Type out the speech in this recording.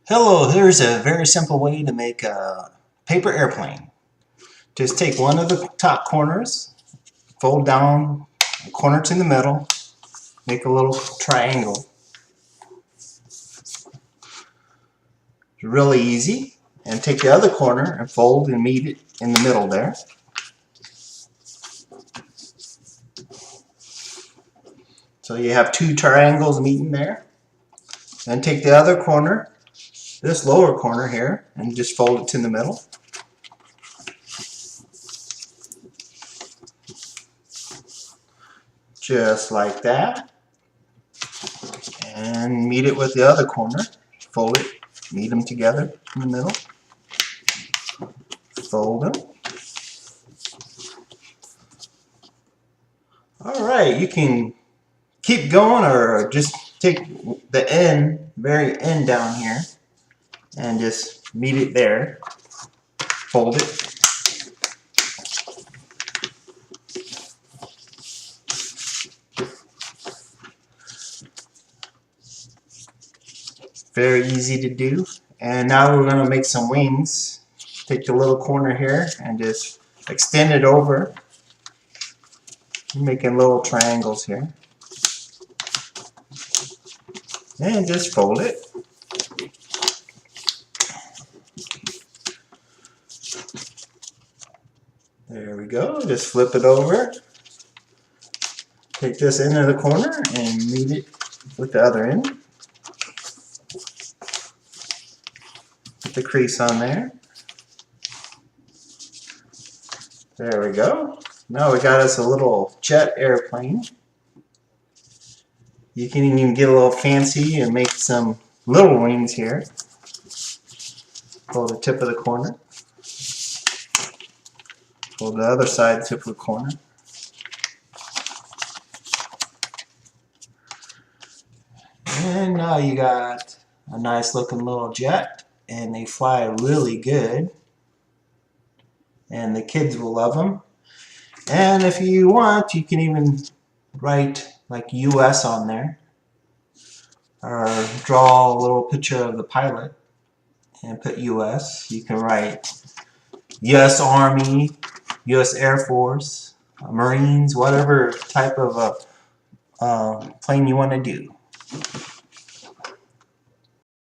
Hello, here's a very simple way to make a paper airplane. Just take one of the top corners, fold down a corner to the middle, make a little triangle. It's really easy. And take the other corner and fold and meet it in the middle there. So you have two triangles meeting there. Then take the other corner, this lower corner here, and just fold it to the middle. Just like that. And meet it with the other corner. Fold it, meet them together in the middle. Fold them. Alright, you can keep going or just take the end, very end down here, and just meet it there. Fold it. Very easy to do. And now we're going to make some wings. Take the little corner here and just extend it over. Making little triangles here. And just fold it. There we go. Just flip it over. Take this end of the corner and meet it with the other end. Put the crease on there. There we go. Now we got us a little jet airplane. You can even get a little fancy and make some little wings here. Pull the tip of the corner. Pull the other side tip of the corner. And now you got a nice looking little jet, and they fly really good. And the kids will love them. And if you want, you can even write like US on there, or draw a little picture of the pilot and put US. You can write US Army, US Air Force, Marines, whatever type of plane you want to do.